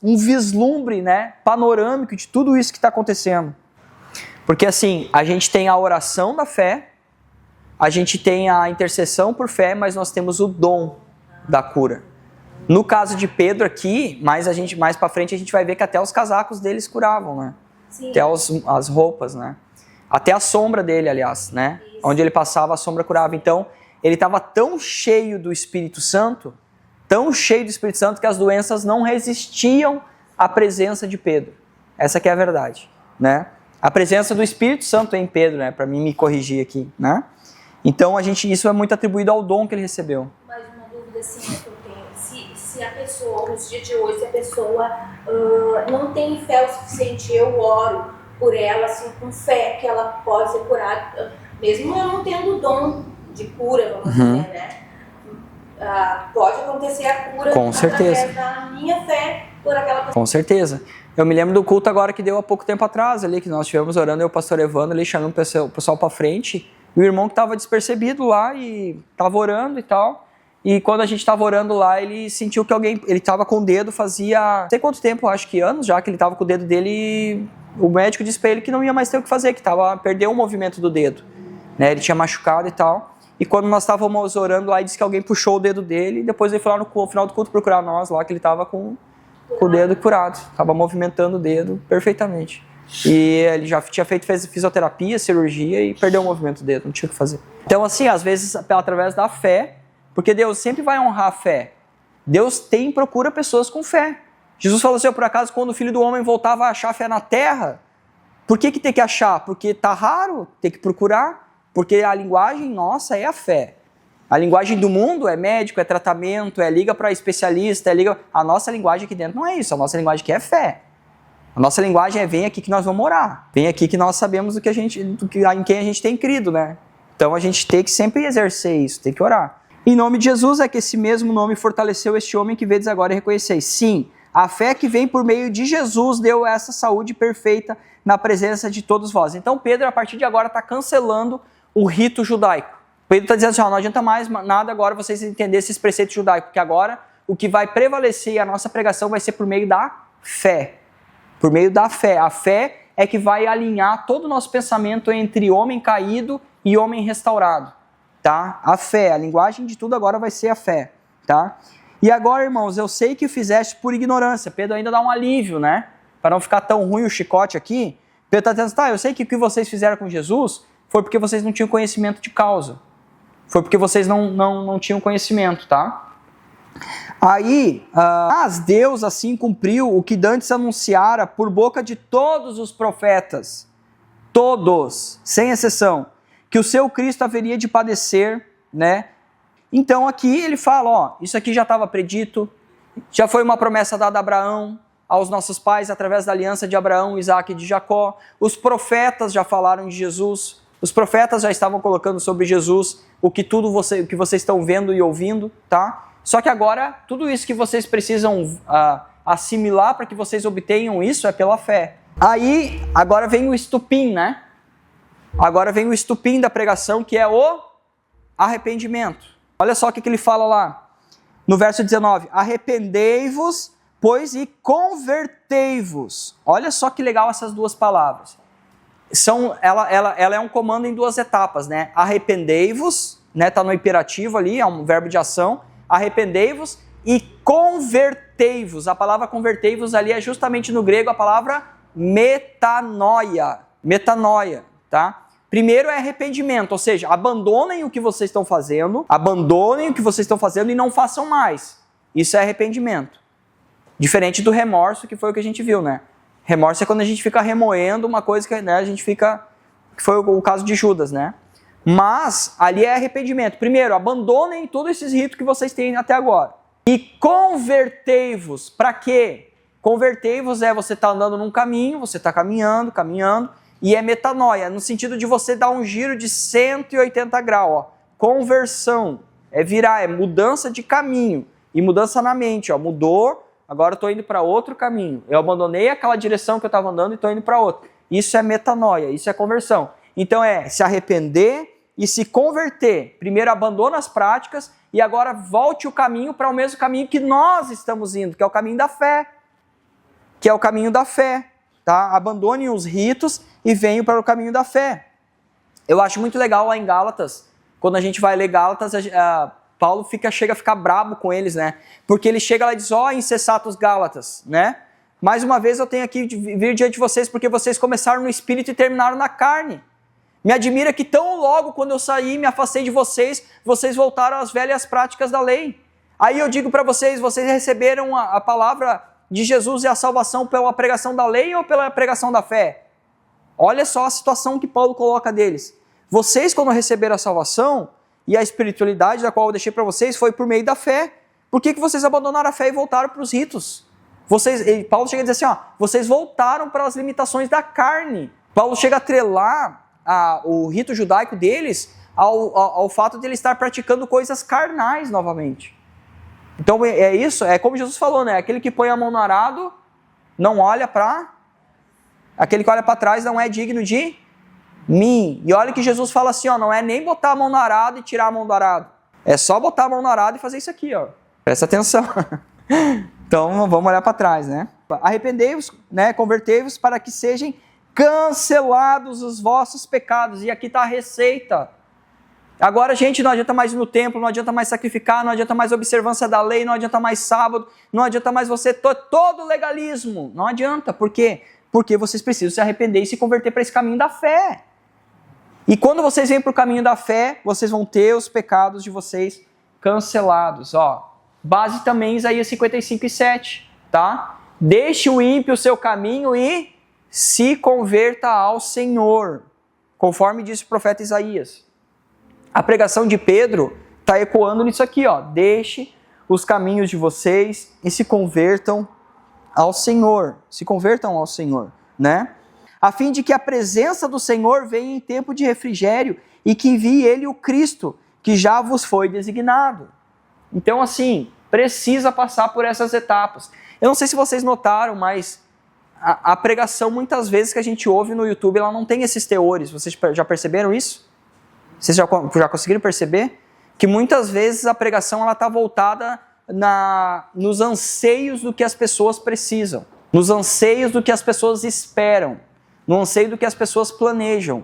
um vislumbre, né, panorâmico de tudo isso que está acontecendo. Porque assim, a gente tem a oração da fé, a gente tem a intercessão por fé, mas nós temos o dom da cura. No caso de Pedro aqui, mais para frente a gente vai ver que até os casacos deles curavam, né? Sim. Até as roupas, né? Até a sombra dele, aliás, né? Isso. Onde ele passava, a sombra curava. Então, ele estava tão cheio do Espírito Santo, que as doenças não resistiam à presença de Pedro. Essa que é a verdade, né? A presença do Espírito Santo em Pedro, né? Para mim me corrigir aqui, né? Então, isso é muito atribuído ao dom que ele recebeu. Mas uma dúvida assim que eu tenho, se a pessoa, nos dias de hoje, se a pessoa não tem fé o suficiente, eu oro por ela, assim, com fé que ela pode ser curada, mesmo eu não tendo o dom de cura, vamos dizer, né? Pode acontecer a cura com certeza. Através da minha fé por aquela pessoa. Com certeza. Eu me lembro do culto agora que deu há pouco tempo atrás, ali, que nós estivemos orando, eu e o pastor Evandro ali, chamando o pessoal para frente, e o irmão que estava despercebido lá e estava orando e tal, e quando a gente estava orando lá, ele sentiu que ele estava com o dedo, fazia, não sei quanto tempo, acho que anos já, que ele estava com o dedo dele, e o médico disse para ele que não ia mais ter o que fazer, que perdeu o movimento do dedo, né? Ele tinha machucado e tal, e quando nós estávamos orando lá, ele disse que alguém puxou o dedo dele, e depois ele foi lá no final do culto procurar nós lá, que ele estava com o dedo curado, estava movimentando o dedo perfeitamente. E ele já fez fisioterapia, cirurgia e perdeu o movimento do dedo, não tinha o que fazer. Então assim, às vezes através da fé, porque Deus sempre vai honrar a fé. Deus procura pessoas com fé. Jesus falou assim, por acaso, quando o Filho do Homem voltar, vai achar fé na terra? Por que tem que achar? Porque está raro, tem que procurar. Porque a linguagem nossa é a fé. A linguagem do mundo é médico, é tratamento, é liga para especialista, A nossa linguagem aqui dentro não é isso. A nossa linguagem aqui é fé. A nossa linguagem é vem aqui que nós vamos orar. Vem aqui que nós sabemos em quem a gente tem crido, né? Então a gente tem que sempre exercer isso, tem que orar. Em nome de Jesus é que esse mesmo nome fortaleceu este homem que vedes agora e reconheceis. Sim, a fé que vem por meio de Jesus deu essa saúde perfeita na presença de todos vós. Então Pedro, a partir de agora, está cancelando o rito judaico. Pedro está dizendo assim, ó, não adianta mais nada agora vocês entenderem esses preceitos judaicos, porque agora o que vai prevalecer e a nossa pregação vai ser por meio da fé. Por meio da fé. A fé é que vai alinhar todo o nosso pensamento entre homem caído e homem restaurado. Tá? A fé, a linguagem de tudo agora vai ser a fé. Tá? E agora, irmãos, eu sei que o fizeste por ignorância. Pedro ainda dá um alívio, né? Para não ficar tão ruim o chicote aqui. Pedro está dizendo, tá, eu sei que o que vocês fizeram com Jesus foi porque vocês não tinham conhecimento de causa. Foi porque vocês não tinham conhecimento, tá? Aí, mas Deus assim cumpriu o que dantes anunciara por boca de todos os profetas, todos, sem exceção, que o seu Cristo haveria de padecer, né? Então aqui ele fala, ó, isso aqui já estava predito, já foi uma promessa dada a Abraão, aos nossos pais, através da aliança de Abraão, Isaque e de Jacó. Os profetas já falaram de Jesus, os profetas já estavam colocando sobre Jesus o que vocês estão vendo e ouvindo, tá? Só que agora, tudo isso que vocês precisam assimilar para que vocês obtenham isso é pela fé. Aí, agora vem o estupim, né? Agora vem o estupim da pregação, que é o arrependimento. Olha só o que ele fala lá, no verso 19. Arrependei-vos, pois, e convertei-vos. Olha só que legal essas duas palavras. Ela é um comando em duas etapas, né? Arrependei-vos, né? Está no imperativo ali, é um verbo de ação. Arrependei-vos e convertei-vos. A palavra convertei-vos ali é justamente no grego a palavra metanoia. Metanoia, tá? Primeiro é arrependimento, ou seja, abandonem o que vocês estão fazendo, e não façam mais. Isso é arrependimento. Diferente do remorso, que foi o que a gente viu, né? Remorso é quando a gente fica remoendo uma coisa que, né, que foi o caso de Judas, né? Mas ali é arrependimento. Primeiro, abandonem todos esses ritos que vocês têm até agora. E convertei-vos. Para quê? Convertei-vos é você está andando num caminho, você está caminhando, e é metanoia, no sentido de você dar um giro de 180 graus. Ó. Conversão, é virar, é mudança de caminho. E mudança na mente, ó. Mudou, agora eu estou indo para outro caminho. Eu abandonei aquela direção que eu estava andando e estou indo para outra. Isso é metanoia, isso é conversão. Então é se arrepender e se converter. Primeiro abandona as práticas e agora volte o caminho para o mesmo caminho que nós estamos indo, que é o caminho da fé. Tá? Abandonem os ritos e venham para o caminho da fé. Eu acho muito legal lá em Gálatas, quando a gente vai ler Gálatas, Paulo chega a ficar brabo com eles, né? Porque ele chega lá e diz, ó, insensatos Gálatas, né? Mais uma vez eu tenho aqui de vir diante de vocês porque vocês começaram no espírito e terminaram na carne. Me admira que tão logo quando eu saí, me afastei de vocês, vocês voltaram às velhas práticas da lei. Aí eu digo para vocês, vocês receberam a palavra de Jesus e a salvação pela pregação da lei ou pela pregação da fé? Olha só a situação que Paulo coloca deles. Vocês, quando receberam a salvação e a espiritualidade da qual eu deixei para vocês, foi por meio da fé. Por que vocês abandonaram a fé e voltaram para os ritos? Paulo chega a dizer assim, ó, vocês voltaram para as limitações da carne. Paulo chega a atrelar o rito judaico deles ao fato de ele estar praticando coisas carnais novamente. Então é isso, é como Jesus falou, né? Aquele que põe a mão no arado não olha para... Aquele que olha para trás não é digno de mim. E olha que Jesus fala assim, ó, não é nem botar a mão no arado e tirar a mão do arado. É só botar a mão no arado e fazer isso aqui, ó. Presta atenção. Então vamos olhar para trás, né? Arrependei-vos, né? Convertei-vos para que sejam cancelados os vossos pecados. E aqui está a receita. Agora, gente, não adianta mais ir no templo, não adianta mais sacrificar, não adianta mais observância da lei, não adianta mais sábado, não adianta mais você todo legalismo. Não adianta. Por quê? Porque vocês precisam se arrepender e se converter para esse caminho da fé. E quando vocês vêm para o caminho da fé, vocês vão ter os pecados de vocês cancelados. Ó, base também Isaías 55:7, tá? Deixe o ímpio o seu caminho e se converta ao Senhor, conforme disse o profeta Isaías. A pregação de Pedro está ecoando nisso aqui, ó. Deixe os caminhos de vocês e se convertam ao Senhor, se convertam ao Senhor, né? A fim de que a presença do Senhor venha em tempo de refrigério e que envie ele o Cristo, que já vos foi designado. Então, assim, precisa passar por essas etapas. Eu não sei se vocês notaram, mas a pregação, muitas vezes que a gente ouve no YouTube, ela não tem esses teores. Vocês já perceberam isso? Vocês já conseguiram perceber? Que muitas vezes a pregação está voltada nos anseios do que as pessoas precisam, nos anseios do que as pessoas esperam, no anseio do que as pessoas planejam.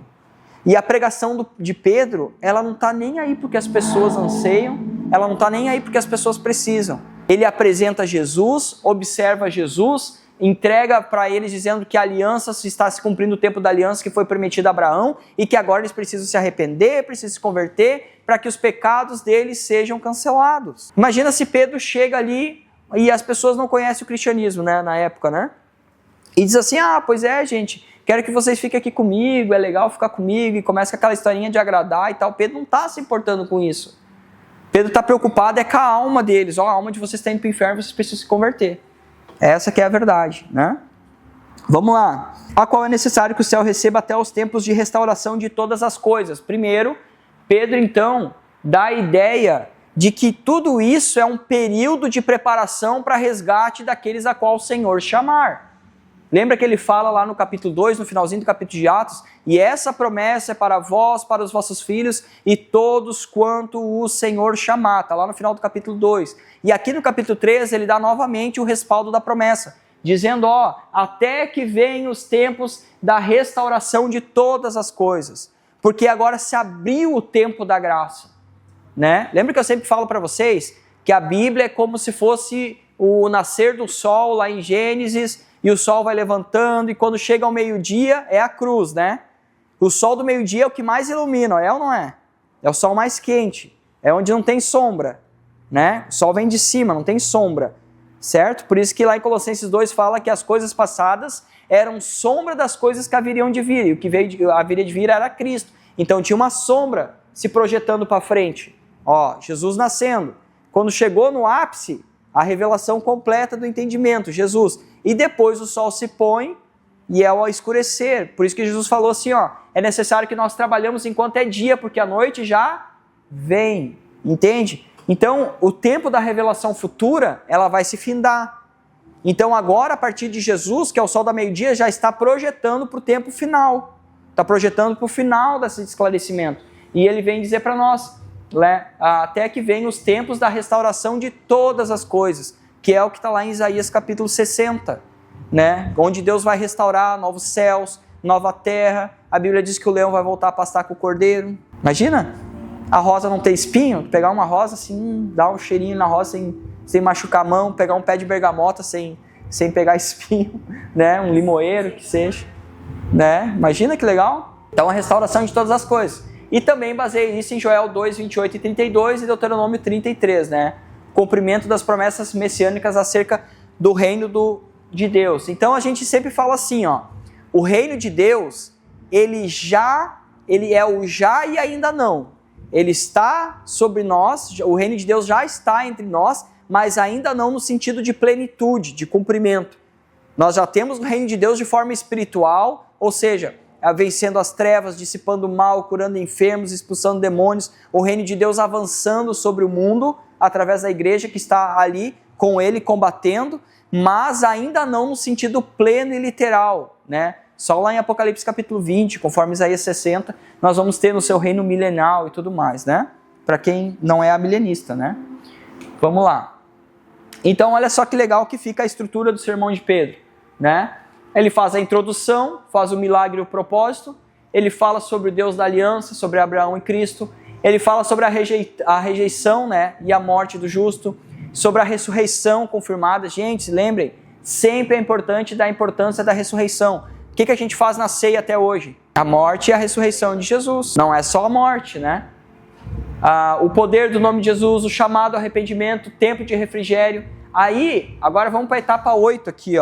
E a pregação de Pedro, ela não está nem aí porque as pessoas anseiam, ela não está nem aí porque as pessoas precisam. Ele apresenta Jesus, observa Jesus, entrega para eles dizendo que a aliança está se cumprindo, o tempo da aliança que foi prometida a Abraão e que agora eles precisam se arrepender, precisam se converter para que os pecados deles sejam cancelados. Imagina se Pedro chega ali e as pessoas não conhecem o cristianismo, né, na época, né? E diz assim, pois é, gente, quero que vocês fiquem aqui comigo, é legal ficar comigo, e começa com aquela historinha de agradar e tal. Pedro não está se importando com isso. Pedro está preocupado com a alma deles. A alma de vocês está indo para o inferno, vocês precisam se converter. Essa que é a verdade, né? Vamos lá. A qual é necessário que o céu receba até os tempos de restauração de todas as coisas. Primeiro, Pedro então dá a ideia de que tudo isso é um período de preparação para resgate daqueles a qual o Senhor chamar. Lembra que ele fala lá no capítulo 2, no finalzinho do capítulo de Atos? E essa promessa é para vós, para os vossos filhos e todos quanto o Senhor chamar. Está lá no final do capítulo 2. E aqui no capítulo 3 ele dá novamente o respaldo da promessa, dizendo, até que venham os tempos da restauração de todas as coisas. Porque agora se abriu o tempo da graça, né? Lembra que eu sempre falo para vocês que a Bíblia é como se fosse o nascer do sol lá em Gênesis, e o sol vai levantando, e quando chega ao meio-dia é a cruz, né? O sol do meio-dia é o que mais ilumina, é ou não é? É o sol mais quente, é onde não tem sombra, né? O sol vem de cima, não tem sombra, certo? Por isso que lá em Colossenses 2 fala que as coisas passadas eram sombra das coisas que haveriam de vir, e o que haveria de vir era Cristo. Então tinha uma sombra se projetando para frente, Jesus nascendo. Quando chegou no ápice, a revelação completa do entendimento, Jesus. E depois o sol se põe e é ao escurecer. Por isso que Jesus falou assim, é necessário que nós trabalhemos enquanto é dia, porque a noite já vem. Entende? Então, o tempo da revelação futura, ela vai se findar. Então agora, a partir de Jesus, que é o sol da meio-dia, já está projetando para o tempo final. Está projetando para o final desse esclarecimento. E ele vem dizer para nós, até que venham os tempos da restauração de todas as coisas, que é o que está lá em Isaías capítulo 60, né? Onde Deus vai restaurar novos céus, nova terra. A Bíblia diz que o leão vai voltar a pastar com o cordeiro. Imagina, a rosa não ter espinho, pegar uma rosa assim, dar um cheirinho na rosa sem machucar a mão, pegar um pé de bergamota sem pegar espinho, né? Um limoeiro que seja, né? Imagina que legal. Então a restauração de todas as coisas. E também baseei isso em Joel 2, 28 e 32 e Deuteronômio 33, né? Cumprimento das promessas messiânicas acerca do reino de Deus. Então a gente sempre fala assim, o reino de Deus, ele é o já e ainda não. Ele está sobre nós, o reino de Deus já está entre nós, mas ainda não no sentido de plenitude, de cumprimento. Nós já temos o reino de Deus de forma espiritual, ou seja, vencendo as trevas, dissipando o mal, curando enfermos, expulsando demônios, o reino de Deus avançando sobre o mundo, através da igreja que está ali com ele combatendo, mas ainda não no sentido pleno e literal, né? Só lá em Apocalipse capítulo 20, conforme Isaías 60, nós vamos ter no seu reino milenial e tudo mais, né? Para quem não é milenista, né? Vamos lá. Então, olha só que legal que fica a estrutura do sermão de Pedro, né? Ele faz a introdução, faz o milagre e o propósito, ele fala sobre o Deus da aliança, sobre Abraão e Cristo, ele fala sobre a rejeição, né, e a morte do justo, sobre a ressurreição confirmada. Gente, lembrem, sempre é importante dar importância da ressurreição. O que a gente faz na ceia até hoje? A morte e a ressurreição de Jesus. Não é só a morte, né? O poder do nome de Jesus, o chamado arrependimento, o tempo de refrigério. Aí, agora vamos para a etapa 8 aqui,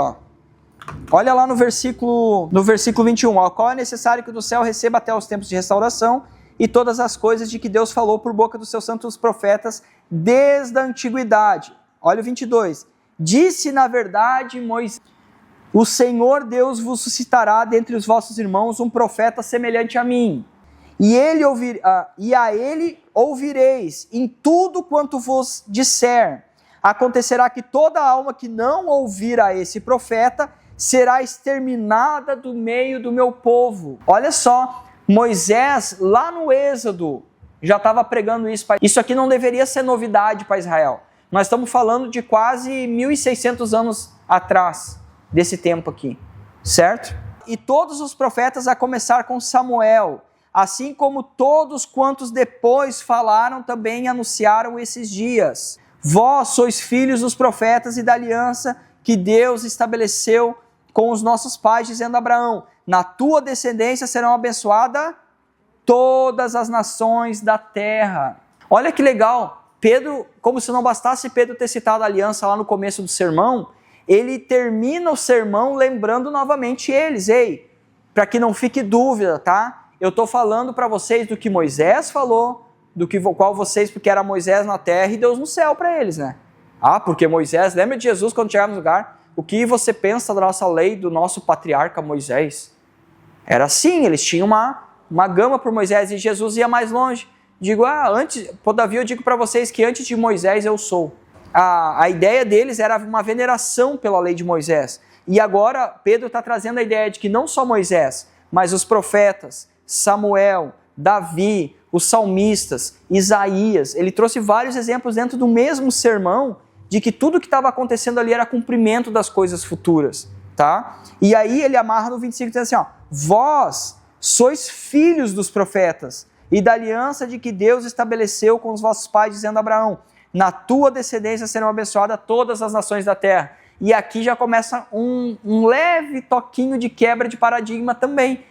Olha lá no versículo 21, ao qual é necessário que do céu receba até os tempos de restauração e todas as coisas de que Deus falou por boca dos seus santos profetas desde a antiguidade. Olha o 22. Disse na verdade Moisés: o Senhor Deus vos suscitará dentre os vossos irmãos um profeta semelhante a mim, e a ele ouvireis em tudo quanto vos disser. Acontecerá que toda alma que não ouvir a esse profeta será exterminada do meio do meu povo. Olha só, Moisés, lá no Êxodo, já estava pregando isso. Isso aqui não deveria ser novidade para Israel. Nós estamos falando de quase 1.600 anos atrás desse tempo aqui, certo? E todos os profetas, a começar com Samuel, assim como todos quantos depois falaram, também anunciaram esses dias. Vós sois filhos dos profetas e da aliança que Deus estabeleceu com os nossos pais, dizendo a Abraão: na tua descendência serão abençoadas todas as nações da terra. Olha que legal, Pedro, como se não bastasse Pedro ter citado a aliança lá no começo do sermão, ele termina o sermão lembrando novamente eles. Ei, para que não fique dúvida, tá? Eu estou falando para vocês do que Moisés falou, porque era Moisés na terra e Deus no céu para eles, né? Porque Moisés, lembra de Jesus quando chegava no lugar? O que você pensa da nossa lei, do nosso patriarca Moisés? Era assim, eles tinham uma gama por Moisés, e Jesus ia mais longe. Todavia eu digo para vocês que antes de Moisés eu sou. A ideia deles era uma veneração pela lei de Moisés. E agora Pedro está trazendo a ideia de que não só Moisés, mas os profetas, Samuel, Davi, os salmistas, Isaías, ele trouxe vários exemplos dentro do mesmo sermão de que tudo que estava acontecendo ali era cumprimento das coisas futuras, tá? E aí ele amarra no 25 dizendo assim, vós sois filhos dos profetas e da aliança de que Deus estabeleceu com os vossos pais, dizendo a Abraão: na tua descendência serão abençoadas todas as nações da terra. E aqui já começa um leve toquinho de quebra de paradigma também,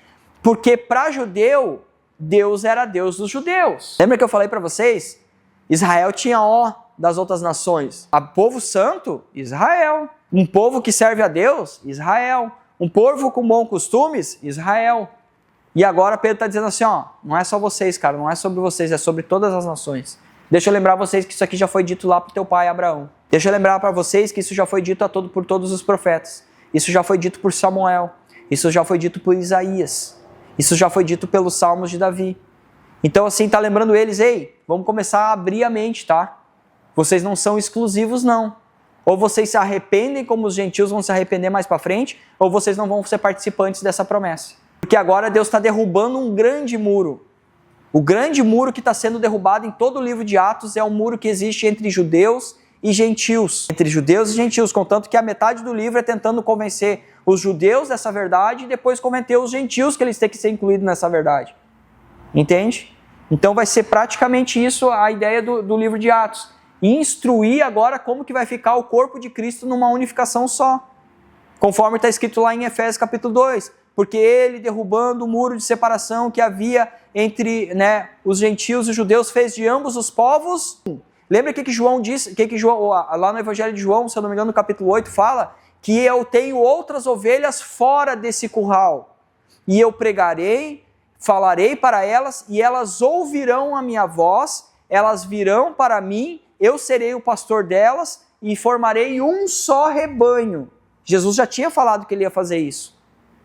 porque para judeu, Deus era Deus dos judeus. Lembra que eu falei para vocês? Israel tinha das outras nações. O povo santo, Israel. Um povo que serve a Deus, Israel. Um povo com bons costumes, Israel. E agora Pedro está dizendo assim, não é só vocês, cara, não é sobre vocês, é sobre todas as nações. Deixa eu lembrar vocês que isso aqui já foi dito lá para o teu pai Abraão. Deixa eu lembrar para vocês que isso já foi dito por todos os profetas. Isso já foi dito por Samuel. Isso já foi dito por Isaías. Isso já foi dito pelos Salmos de Davi. Então assim, está lembrando eles, ei, vamos começar a abrir a mente, tá? Vocês não são exclusivos, não. Ou vocês se arrependem como os gentios vão se arrepender mais para frente, ou vocês não vão ser participantes dessa promessa. Porque agora Deus está derrubando um grande muro. O grande muro que está sendo derrubado em todo o livro de Atos é o muro que existe entre judeus e gentios. Entre judeus e gentios, contanto que a metade do livro é tentando convencer os judeus dessa verdade e depois convencer os gentios que eles têm que ser incluídos nessa verdade. Entende? Então vai ser praticamente isso a ideia do livro de Atos. E instruir agora como que vai ficar o corpo de Cristo numa unificação só. Conforme está escrito lá em Efésios capítulo 2. Porque ele, derrubando o muro de separação que havia entre os gentios e os judeus, fez de ambos os povos. Lembra o que João disse? Lá no Evangelho de João, se eu não me engano, no capítulo 8, fala que eu tenho outras ovelhas fora desse curral. E eu pregarei, falarei para elas, e elas ouvirão a minha voz, elas virão para mim, eu serei o pastor delas, e formarei um só rebanho. Jesus já tinha falado que ele ia fazer isso.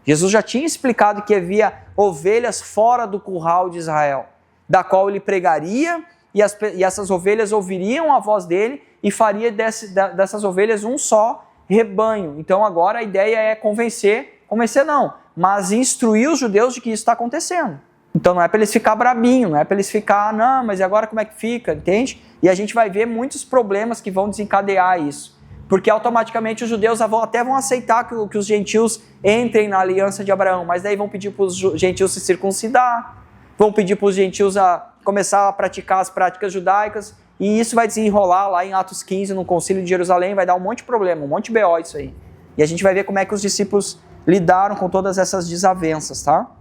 Jesus já tinha explicado que havia ovelhas fora do curral de Israel, da qual ele pregaria, e essas ovelhas ouviriam a voz dele, e faria dessas ovelhas um só rebanho. Então agora a ideia é convencer não, mas instruir os judeus de que isso está acontecendo. Então não é para eles ficar brabinhos, não é para eles ficar, não, mas e agora como é que fica, entende? E a gente vai ver muitos problemas que vão desencadear isso. Porque automaticamente os judeus até vão aceitar que os gentios entrem na aliança de Abraão, mas daí vão pedir para os gentios se circuncidar, vão pedir para os gentios a começar a praticar as práticas judaicas, e isso vai desenrolar lá em Atos 15, no Concílio de Jerusalém, vai dar um monte de problema, um monte de BO isso aí. E a gente vai ver como é que os discípulos lidaram com todas essas desavenças, tá?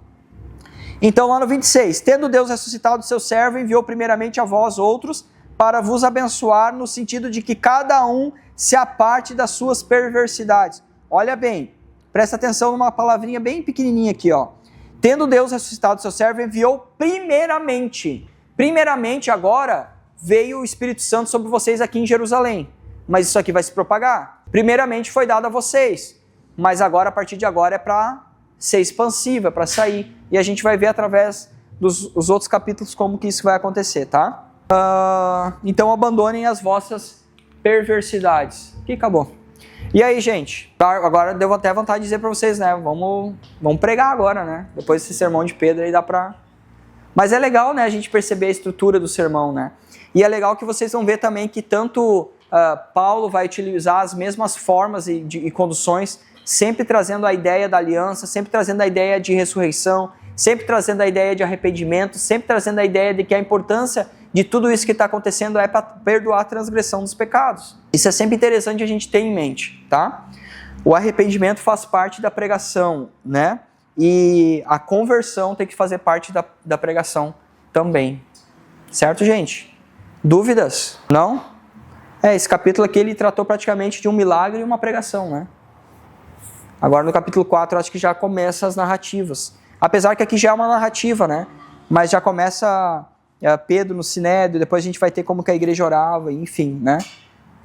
Então lá no 26, tendo Deus ressuscitado seu servo, enviou primeiramente a vós outros, para vos abençoar, no sentido de que cada um se aparte das suas perversidades. Olha bem, presta atenção numa palavrinha bem pequenininha aqui, Tendo Deus ressuscitado seu servo, enviou primeiramente. Primeiramente agora veio o Espírito Santo sobre vocês aqui em Jerusalém. Mas isso aqui vai se propagar. primeiramente foi dado a vocês, mas agora, a partir de agora, é para ser expansiva, para sair. E a gente vai ver através dos outros capítulos como que isso vai acontecer, tá? Então abandonem as vossas perversidades. Aqui acabou. E aí, gente, agora deu até vontade de dizer para vocês, né? Vamos pregar agora, né? Depois desse sermão de Pedro aí dá para... Mas é legal, né, a gente perceber a estrutura do sermão, né? E é legal que vocês vão ver também que tanto Paulo vai utilizar as mesmas formas e conduções, sempre trazendo a ideia da aliança, sempre trazendo a ideia de ressurreição, sempre trazendo a ideia de arrependimento, sempre trazendo a ideia de que a importância de tudo isso que está acontecendo é para perdoar a transgressão dos pecados. Isso é sempre interessante a gente ter em mente, tá? O arrependimento faz parte da pregação, né? E a conversão tem que fazer parte da pregação também. Certo, gente? Dúvidas? Não? Esse capítulo aqui ele tratou praticamente de um milagre e uma pregação, né? Agora no capítulo 4 eu acho que já começa as narrativas. Apesar que aqui já é uma narrativa, né? Mas já começa Pedro no Sinédrio, depois a gente vai ter como que a igreja orava, enfim, né?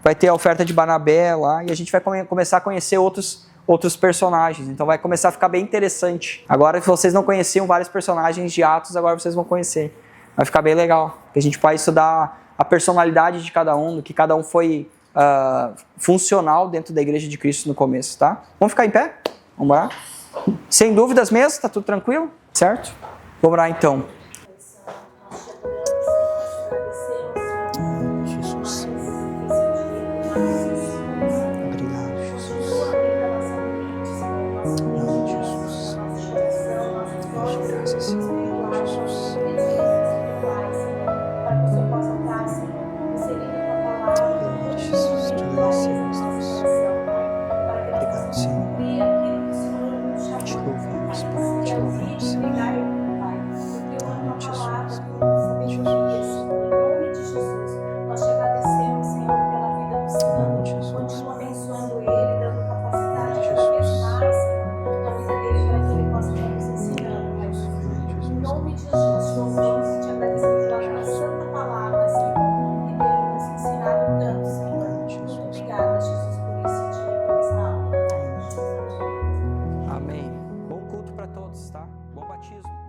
Vai ter a oferta de Barnabé lá e a gente vai começar a conhecer outros personagens. Então vai começar a ficar bem interessante. Agora que vocês não conheciam vários personagens de Atos, agora vocês vão conhecer. Vai ficar bem legal. A gente vai estudar a personalidade de cada um, do que cada um foi funcional dentro da igreja de Cristo no começo, tá? Vamos ficar em pé? Vamos lá? Sem dúvidas mesmo? Tá tudo tranquilo? Certo? Vamos lá então. Jesus. Obrigado, Jesus. Amém, Jesus. Graças, Senhor. Jesus. Jesus, te agradecemos, Deus. Obrigado, Senhor. Te louvamos, Pai. Te louvamos, Senhor. Amém, Jesus. Amém, Jesus. Nós te agradecemos, Senhor, pela vida do Senhor. Continua abençoando ele, dando capacidade cada vez mais, Senhor, na vida dele, para que ele possa estar nos ensinando, Pai Jesus. Em nome de Jesus, te louvamos e te agradecemos pela tua santa palavra, Senhor, que tem nos ensinado tanto, Senhor. Muito obrigada, Jesus, por esse dia, por essa aula. Amém. Bom culto para todos, tá? Bom batismo.